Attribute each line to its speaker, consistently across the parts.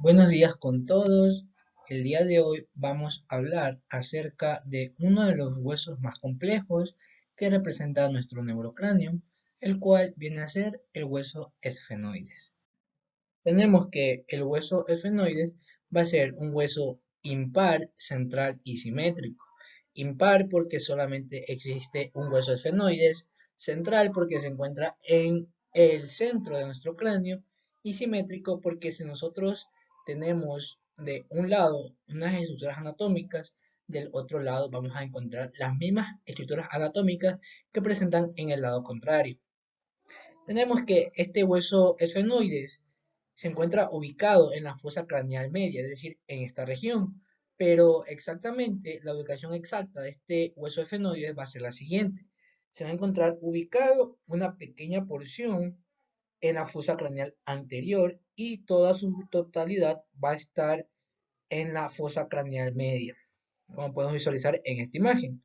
Speaker 1: Buenos días con todos. El día de hoy vamos a hablar acerca de uno de los huesos más complejos que representa nuestro neurocráneo, el cual viene a ser el hueso esfenoides. Tenemos que el hueso esfenoides va a ser un hueso impar, central y simétrico. Impar porque solamente existe un hueso esfenoides, central porque se encuentra en el centro de nuestro cráneo y simétrico porque si nosotros tenemos de un lado unas estructuras anatómicas, del otro lado vamos a encontrar las mismas estructuras anatómicas que presentan en el lado contrario. Tenemos que este hueso esfenoides se encuentra ubicado en la fosa craneal media, es decir, en esta región. Pero exactamente la ubicación exacta de este hueso esfenoides va a ser la siguiente. Se va a encontrar ubicado una pequeña porción en la fosa craneal anterior y toda su totalidad va a estar en la fosa craneal media, como podemos visualizar en esta imagen.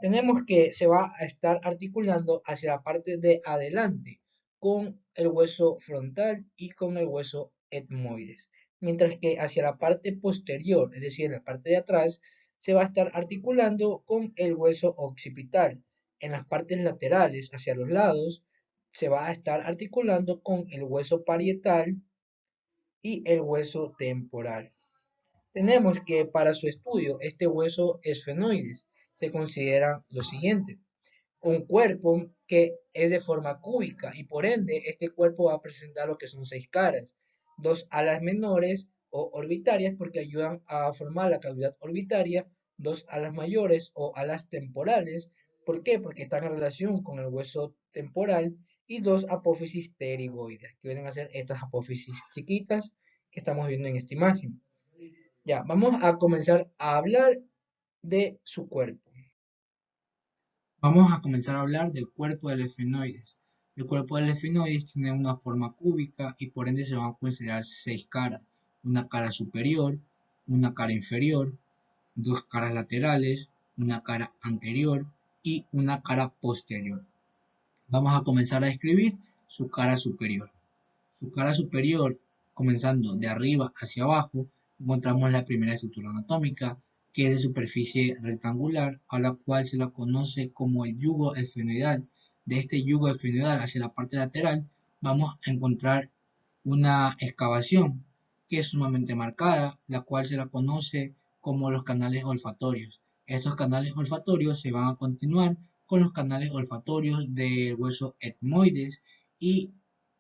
Speaker 1: Tenemos que se va a estar articulando hacia la parte de adelante con el hueso frontal y con el hueso etmoides, mientras que hacia la parte posterior, es decir, en la parte de atrás, se va a estar articulando con el hueso occipital. En las partes laterales, hacia los lados, se va a estar articulando con el hueso parietal y el hueso temporal. Tenemos que para su estudio este hueso esfenoides se considera lo siguiente: un cuerpo que es de forma cúbica y por ende este cuerpo va a presentar lo que son seis caras, dos alas menores o orbitarias porque ayudan a formar la cavidad orbitaria, dos alas mayores o alas temporales. ¿Por qué? Porque están en relación con el hueso temporal y dos apófisis pterigoides, que vienen a ser estas apófisis chiquitas que estamos viendo en esta imagen. Ya, vamos a comenzar a hablar de su cuerpo. Vamos a comenzar a hablar del cuerpo del esfenoides. El cuerpo del esfenoides tiene una forma cúbica y por ende se van a considerar seis caras. Una cara superior, una cara inferior, dos caras laterales, una cara anterior y una cara posterior. Vamos a comenzar a describir su cara superior. Su cara superior, comenzando de arriba hacia abajo, encontramos la primera estructura anatómica, que es de superficie rectangular, a la cual se la conoce como el yugo esfenoidal. De este yugo esfenoidal hacia la parte lateral, vamos a encontrar una excavación que es sumamente marcada, la cual se la conoce como los canales olfatorios. Estos canales olfatorios se van a continuar con los canales olfatorios del hueso etmoides y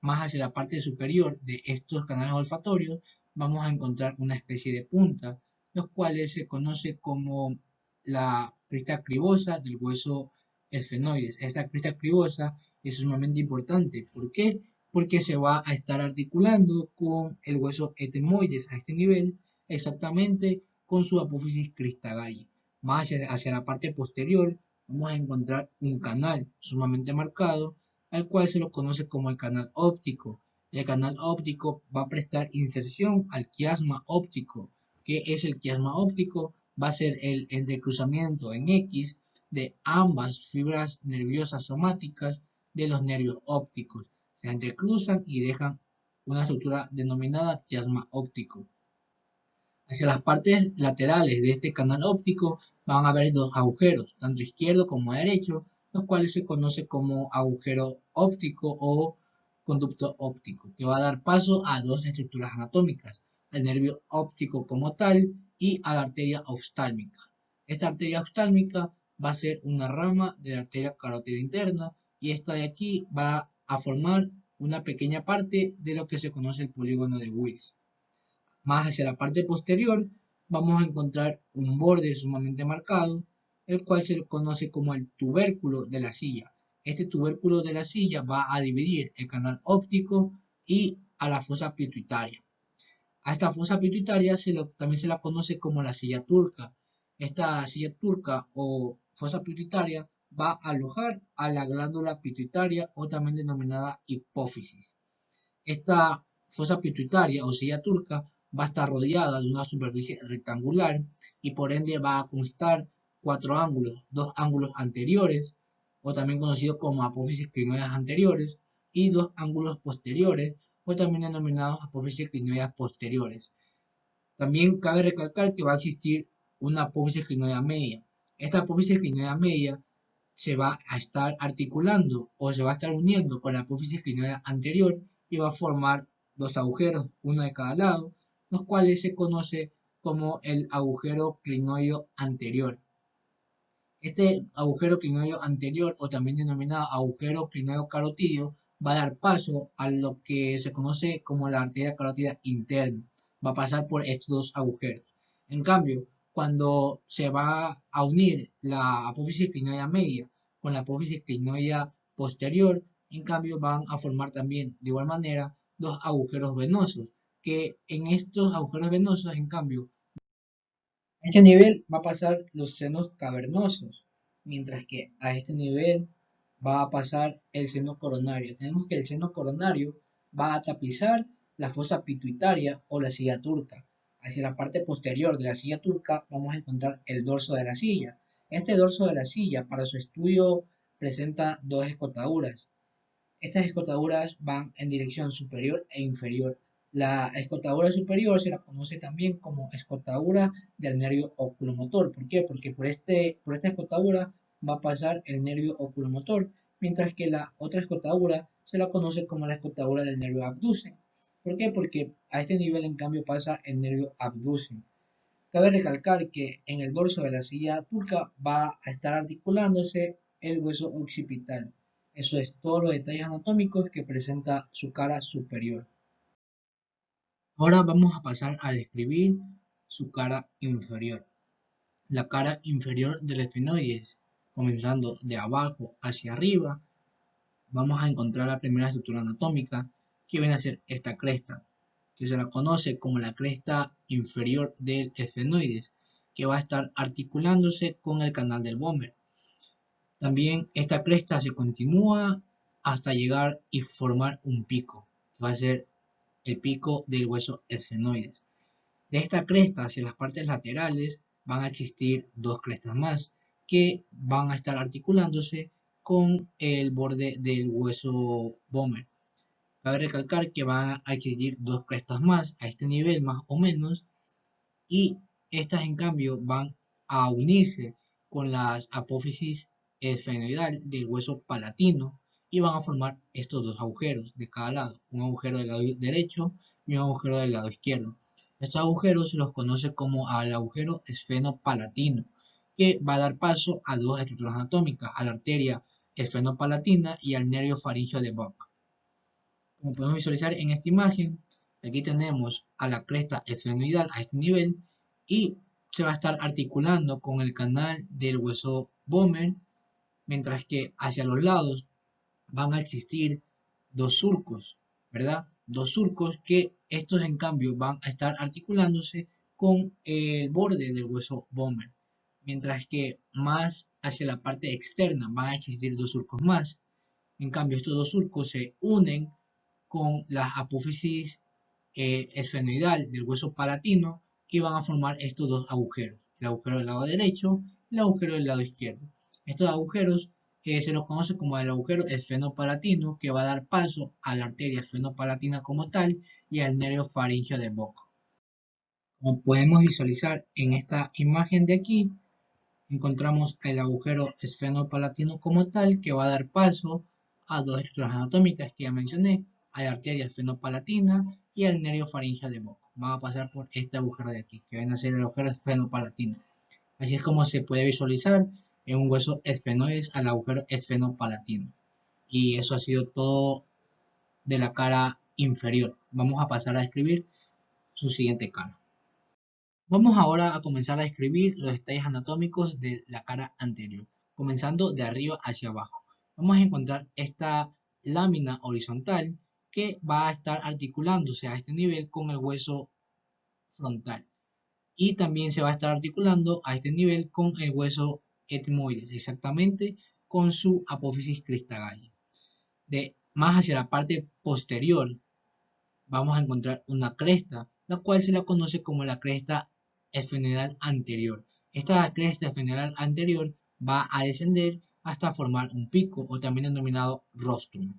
Speaker 1: más hacia la parte superior de estos canales olfatorios vamos a encontrar una especie de punta, los cuales se conoce como la crista cribosa del hueso esfenoides. Esta crista cribosa es sumamente importante. ¿Por qué? Porque se va a estar articulando con el hueso etmoides a este nivel, exactamente con su apófisis cristagalla. Más hacia la parte posterior vamos a encontrar un canal sumamente marcado al cual se lo conoce como el canal óptico. El canal óptico va a prestar inserción al quiasma óptico. ¿Qué es el quiasma óptico? Va a ser el entrecruzamiento en X de ambas fibras nerviosas somáticas de los nervios ópticos. Se entrecruzan y dejan una estructura denominada quiasma óptico. Hacia las partes laterales de este canal óptico van a haber dos agujeros, tanto izquierdo como derecho, los cuales se conoce como agujero óptico o conducto óptico, que va a dar paso a dos estructuras anatómicas, el nervio óptico como tal y a la arteria oftálmica. Esta arteria oftálmica va a ser una rama de la arteria carótida interna y esta de aquí va a formar una pequeña parte de lo que se conoce el polígono de Wills. Más hacia la parte posterior vamos a encontrar un borde sumamente marcado, el cual se conoce como el tubérculo de la silla. Este tubérculo de la silla va a dividir el canal óptico y a la fosa pituitaria. A esta fosa pituitaria también se la conoce como la silla turca. Esta silla turca o fosa pituitaria va a alojar a la glándula pituitaria o también denominada hipófisis. Esta fosa pituitaria o silla turca va a estar rodeada de una superficie rectangular y por ende va a constar cuatro ángulos, dos ángulos anteriores o también conocidos como apófisis crinoides anteriores y dos ángulos posteriores o también denominados apófisis crinoides posteriores. También cabe recalcar que va a existir una apófisis clinoidea media. Esta apófisis clinoidea media se va a estar articulando o se va a estar uniendo con la apófisis clinoidea anterior y va a formar dos agujeros, uno de cada lado, los cuales se conoce como el agujero clinoideo anterior. Este agujero clinoideo anterior, o también denominado agujero clinoideo carotídeo, va a dar paso a lo que se conoce como la arteria carótida interna. Va a pasar por estos dos agujeros. En cambio, cuando se va a unir la apófisis clinoidea media con la apófisis clinoidea posterior, en cambio van a formar también de igual manera dos agujeros venosos, que en estos agujeros venosos, en cambio, a este nivel va a pasar los senos cavernosos, mientras que a este nivel va a pasar el seno coronario. Tenemos que el seno coronario va a tapizar la fosa pituitaria o la silla turca. Hacia la parte posterior de la silla turca vamos a encontrar el dorso de la silla. Este dorso de la silla, para su estudio, presenta dos escotaduras. Estas escotaduras van en dirección superior e inferior. La escotadura superior se la conoce también como escotadura del nervio oculomotor. ¿Por qué? Porque por esta escotadura va a pasar el nervio oculomotor, mientras que la otra escotadura se la conoce como la escotadura del nervio abducen. ¿Por qué? Porque a este nivel en cambio pasa el nervio abducen. Cabe recalcar que en el dorso de la silla turca va a estar articulándose el hueso occipital. Eso es todos los detalles anatómicos que presenta su cara superior. Ahora vamos a pasar a describir su cara inferior. La cara inferior del esfenoides, comenzando de abajo hacia arriba, vamos a encontrar la primera estructura anatómica, que viene a ser esta cresta, que se la conoce como la cresta inferior del esfenoides, que va a estar articulándose con el canal del Böhmer. También esta cresta se continúa hasta llegar y formar un pico, que va a ser el pico del hueso esfenoides. De esta cresta hacia las partes laterales van a existir dos crestas más que van a estar articulándose con el borde del hueso Böhmer. Cabe recalcar que van a existir dos crestas más a este nivel más o menos, y estas en cambio van a unirse con las apófisis esfenoidal del hueso palatino y van a formar estos dos agujeros de cada lado, un agujero del lado derecho y un agujero del lado izquierdo. Estos agujeros se los conoce como el agujero esfenopalatino, que va a dar paso a dos estructuras anatómicas, a la arteria esfenopalatina y al nervio faríngeo de Bach. Como podemos visualizar en esta imagen, aquí tenemos a la cresta esfenoidal a este nivel y se va a estar articulando con el canal del hueso Böhmer, mientras que hacia los lados van a existir dos surcos, ¿verdad? Dos surcos que estos en cambio van a estar articulándose con el borde del hueso Böhmer, mientras que más hacia la parte externa van a existir dos surcos más. En cambio, estos dos surcos se unen con la apófisis esfenoidal del hueso palatino y van a formar estos dos agujeros, el agujero del lado derecho y el agujero del lado izquierdo. Estos agujeros se los conoce como el agujero esfenopalatino, que va a dar paso a la arteria esfenopalatina como tal y al nervio faríngeo de Bok. Como podemos visualizar en esta imagen de aquí, encontramos el agujero esfenopalatino como tal, que va a dar paso a dos estructuras anatómicas que ya mencioné, a la arteria esfenopalatina y al nervio faríngeo de Bok. Van a pasar por este agujero de aquí, que viene a ser el agujero esfenopalatino. Así es como se puede visualizar en un hueso esfenoides al agujero esfenopalatino. Y eso ha sido todo de la cara inferior. Vamos a pasar a describir su siguiente cara. Vamos ahora a comenzar a describir los detalles anatómicos de la cara anterior, comenzando de arriba hacia abajo. Vamos a encontrar esta lámina horizontal que va a estar articulándose a este nivel con el hueso frontal, y también se va a estar articulando a este nivel con el hueso etmoides, exactamente con su apófisis cristagalla. De más hacia la parte posterior vamos a encontrar una cresta, la cual se la conoce como la cresta esfenoidal anterior. Esta cresta esfenoidal anterior va a descender hasta formar un pico, o también denominado rostrum.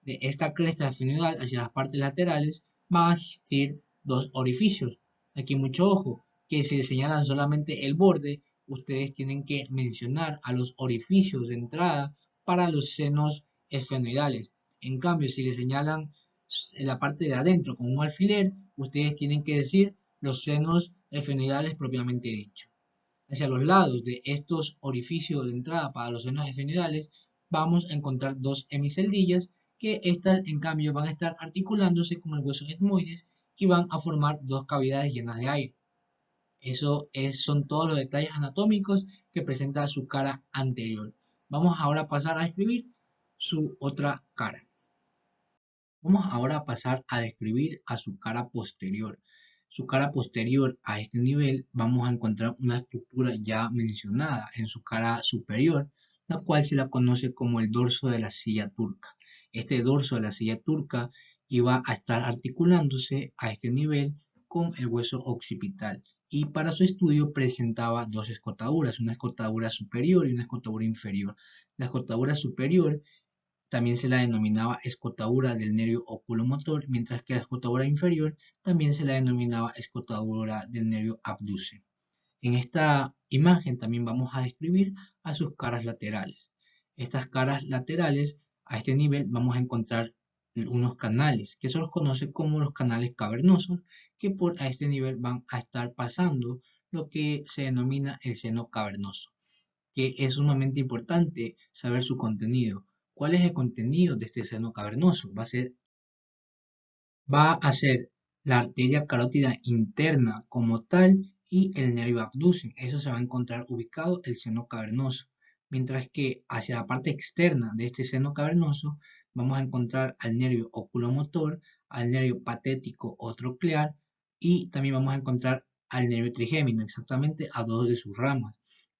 Speaker 1: De esta cresta esfenoidal hacia las partes laterales van a existir dos orificios. Aquí mucho ojo, que si le señalan solamente el borde, ustedes tienen que mencionar a los orificios de entrada para los senos esfenoidales. En cambio, si le señalan la parte de adentro con un alfiler, ustedes tienen que decir los senos esfenoidales propiamente dicho. Hacia los lados de estos orificios de entrada para los senos esfenoidales vamos a encontrar dos hemiceldillas que estas en cambio van a estar articulándose con el hueso etmoides y van a formar dos cavidades llenas de aire. Son todos los detalles anatómicos que presenta su cara anterior. Vamos ahora a pasar a escribir su otra cara. Vamos ahora a pasar a describir a su cara posterior. Su cara posterior a este nivel vamos a encontrar una estructura ya mencionada en su cara superior, la cual se la conoce como el dorso de la silla turca. Este dorso de la silla turca iba a estar articulándose a este nivel con el hueso occipital y para su estudio presentaba dos escotaduras, una escotadura superior y una escotadura inferior. La escotadura superior también se la denominaba escotadura del nervio oculomotor, mientras que la escotadura inferior también se la denominaba escotadura del nervio abducen. En esta imagen también vamos a describir a sus caras laterales. Estas caras laterales, a este nivel, vamos a encontrar unos canales, que se los conoce como los canales cavernosos, que por a este nivel van a estar pasando lo que se denomina el seno cavernoso, que es sumamente importante saber su contenido. ¿Cuál es el contenido de este seno cavernoso? Va a ser la arteria carótida interna como tal y el nervio abducen. Eso se va a encontrar ubicado el seno cavernoso. Mientras que hacia la parte externa de este seno cavernoso vamos a encontrar al nervio oculomotor, al nervio patético o troclear y también vamos a encontrar al nervio trigémino, exactamente a dos de sus ramas,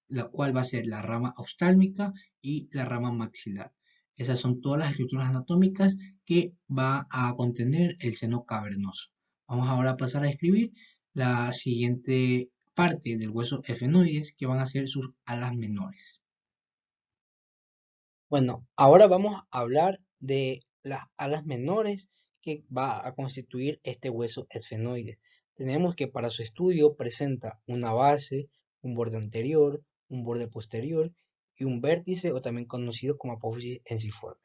Speaker 1: la cual va a ser la rama oftálmica y la rama maxilar. Esas son todas las estructuras anatómicas que va a contener el seno cavernoso. Vamos ahora a pasar a escribir la siguiente parte del hueso efenoides, que van a ser sus alas menores. Bueno, ahora vamos a hablar de las alas menores que va a constituir este hueso esfenoide. Tenemos que para su estudio presenta una base, un borde anterior, un borde posterior y un vértice o también conocido como apófisis ensiforme.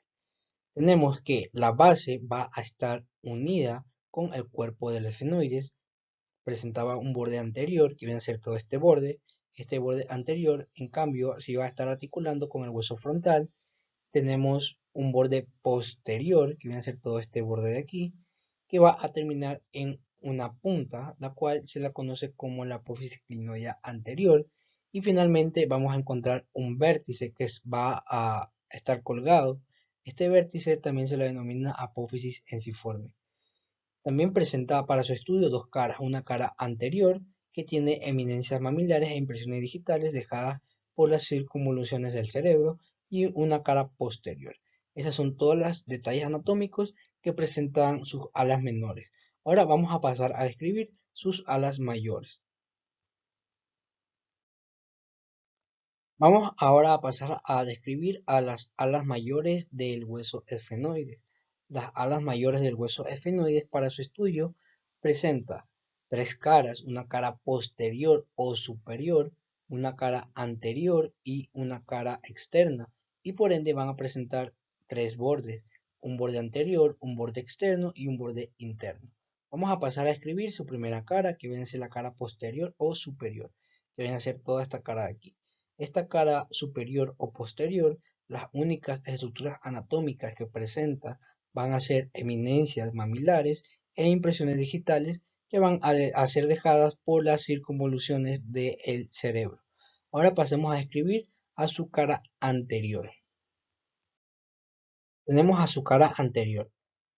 Speaker 1: Tenemos que la base va a estar unida con el cuerpo del esfenoides. Presentaba un borde anterior que viene a ser todo este borde. Este borde anterior, en cambio, se va a estar articulando con el hueso frontal. Tenemos un borde posterior que viene a ser todo este borde de aquí, que va a terminar en una punta, la cual se la conoce como la apófisis clinoidea anterior. Y finalmente vamos a encontrar un vértice que va a estar colgado. Este vértice también se le denomina apófisis ensiforme. También presenta para su estudio dos caras, una cara anterior que tiene eminencias mamilares e impresiones digitales dejadas por las circunvoluciones del cerebro y una cara posterior. Esas son todos los detalles anatómicos que presentan sus alas menores. Ahora vamos a pasar a describir sus alas mayores. Vamos ahora a pasar a describir a las alas mayores del hueso esfenoide. Las alas mayores del hueso esfenoide para su estudio presenta tres caras, una cara posterior o superior, una cara anterior y una cara externa, y por ende van a presentar tres bordes, un borde anterior, un borde externo y un borde interno. Vamos a pasar a escribir su primera cara, que viene a ser la cara posterior o superior, que viene a ser toda esta cara de aquí. Esta cara superior o posterior, las únicas estructuras anatómicas que presenta van a ser eminencias mamilares e impresiones digitales que van a ser dejadas por las circunvoluciones del cerebro. Ahora pasemos a escribir a su cara anterior. Tenemos a su cara anterior.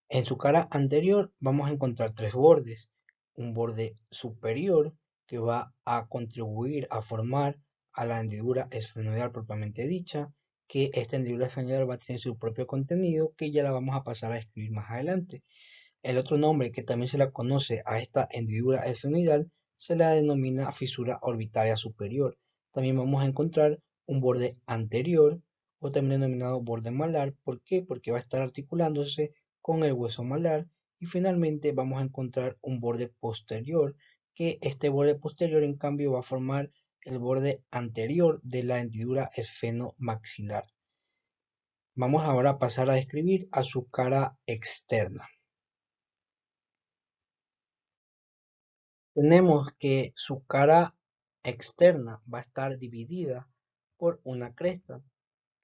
Speaker 1: En su cara anterior vamos a encontrar tres bordes. Un borde superior que va a contribuir a formar a la hendidura esfenoidal propiamente dicha, que esta hendidura esfenoidal va a tener su propio contenido que ya la vamos a pasar a escribir más adelante. El otro nombre que también se la conoce a esta hendidura esfenoidal se la denomina fisura orbitaria superior. También vamos a encontrar un borde anterior o también denominado borde malar. ¿Por qué? Porque va a estar articulándose con el hueso malar y finalmente vamos a encontrar un borde posterior que este borde posterior en cambio va a formar el borde anterior de la hendidura esfenomaxilar. Vamos ahora a pasar a describir a su cara externa. Tenemos que su cara externa va a estar dividida por una cresta,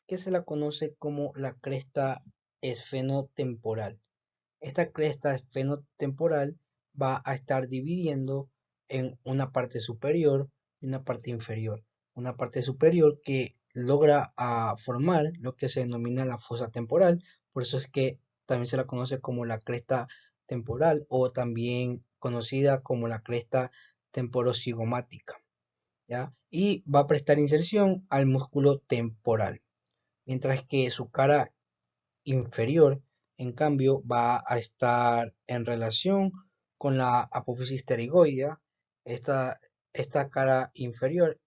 Speaker 1: que se la conoce como la cresta esfenotemporal. Esta cresta esfenotemporal va a estar dividiendo en una parte superior y una parte inferior. Una parte superior que logra formar lo que se denomina la fosa temporal, por eso es que también se la conoce como la cresta temporal o también conocida como la cresta temporocigomática, ¿ya? Y va a prestar inserción al músculo temporal, mientras que su cara inferior, en cambio, va a estar en relación con la apófisis pterigoidea. Esta, esta cara inferior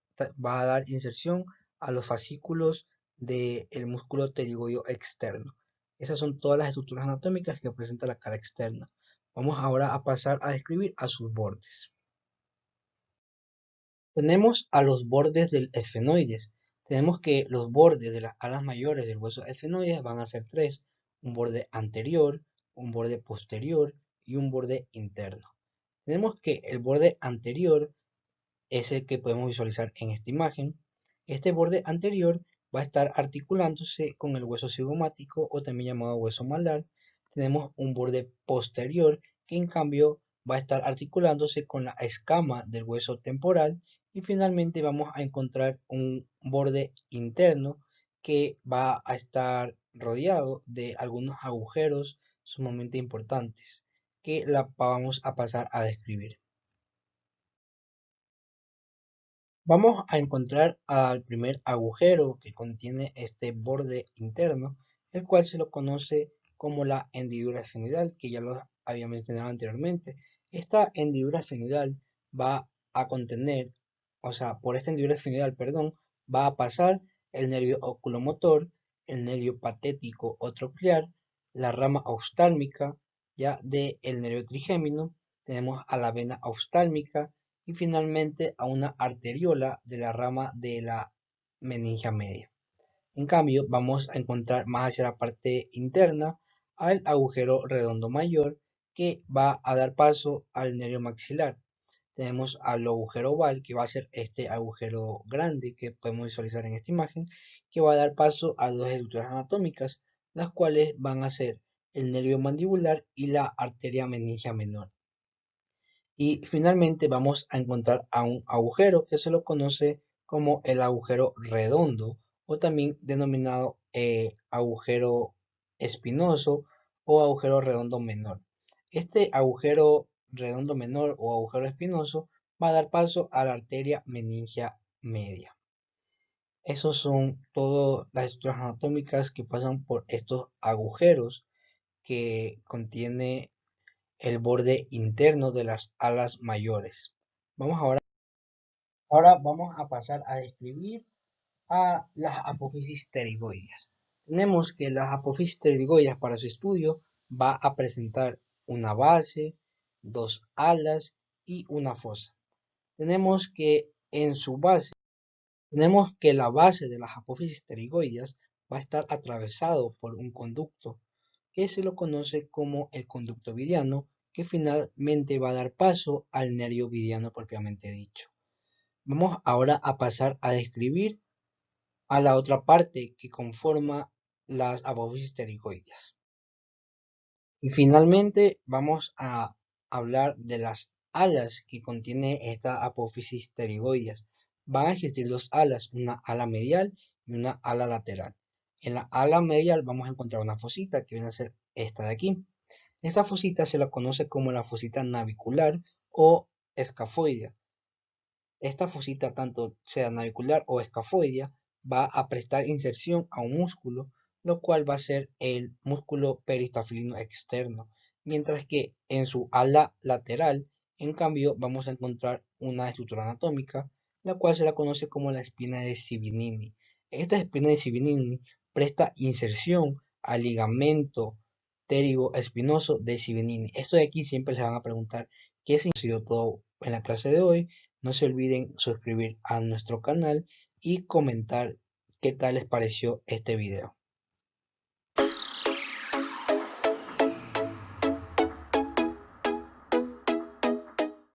Speaker 1: va a dar inserción a los fascículos del músculo pterigoideo externo. Esas son todas las estructuras anatómicas que presenta la cara externa. Vamos ahora a pasar a describir a sus bordes. Tenemos a los bordes del esfenoides. Tenemos que los bordes de las alas mayores del hueso esfenoides van a ser tres: un borde anterior, un borde posterior y un borde interno. Tenemos que el borde anterior es el que podemos visualizar en esta imagen. Este borde anterior va a estar articulándose con el hueso cigomático o también llamado hueso malar. Tenemos un borde posterior que en cambio va a estar articulándose con la escama del hueso temporal, y finalmente vamos a encontrar un borde interno que va a estar rodeado de algunos agujeros sumamente importantes que la vamos a pasar a describir. Vamos a encontrar al primer agujero que contiene este borde interno, el cual se lo conoce como la hendidura esfenoidal, que ya lo había mencionado anteriormente. Esta hendidura esfenoidal va a contener, o sea, por esta hendidura esfenoidal, perdón, va a pasar el nervio oculomotor, el nervio patético o troclear, la rama oftálmica ya del nervio trigémino, tenemos a la vena oftálmica y finalmente a una arteriola de la rama de la meningia media. En cambio, vamos a encontrar más hacia la parte interna al agujero redondo mayor, que va a dar paso al nervio maxilar. Tenemos al agujero oval, que va a ser este agujero grande que podemos visualizar en esta imagen, que va a dar paso a dos estructuras anatómicas, las cuales van a ser el nervio mandibular y la arteria meningia menor. Y finalmente vamos a encontrar a un agujero que se lo conoce como el agujero redondo o también denominado agujero espinoso o agujero redondo menor. Este agujero redondo menor o agujero espinoso va a dar paso a la arteria meningia media. Esos son todas las estructuras anatómicas que pasan por estos agujeros que contiene el borde interno de las alas mayores. Ahora vamos a pasar a describir a las apófisis pterigoideas. Tenemos que las apófisis pterigoideas para su estudio va a presentar una base, dos alas y una fosa. Tenemos que en su base, tenemos que la base de las apófisis pterigoideas va a estar atravesado por un conducto que se lo conoce como el conducto vidiano, que finalmente va a dar paso al nervio vidiano propiamente dicho. Vamos ahora a pasar a describir a la otra parte que conforma las apófisis pterigoideas. Y finalmente vamos a hablar de las alas que contiene esta apófisis pterigoideas. Van a existir dos alas, una ala medial y una ala lateral. En la ala medial vamos a encontrar una fosita que viene a ser esta de aquí. Esta fosita se la conoce como la fosita navicular o escafoidea. Esta fosita, tanto sea navicular o escafoidea, va a prestar inserción a un músculo, lo cual va a ser el músculo peristafilino externo, mientras que en su ala lateral, en cambio, vamos a encontrar una estructura anatómica, la cual se la conoce como la espina de Sibinini. Esta espina de Sibinini presta inserción al ligamento pterigo espinoso de Sibinini. Esto de aquí siempre les van a preguntar qué significa todo en la clase de hoy, no se olviden suscribir a nuestro canal y comentar qué tal les pareció este video.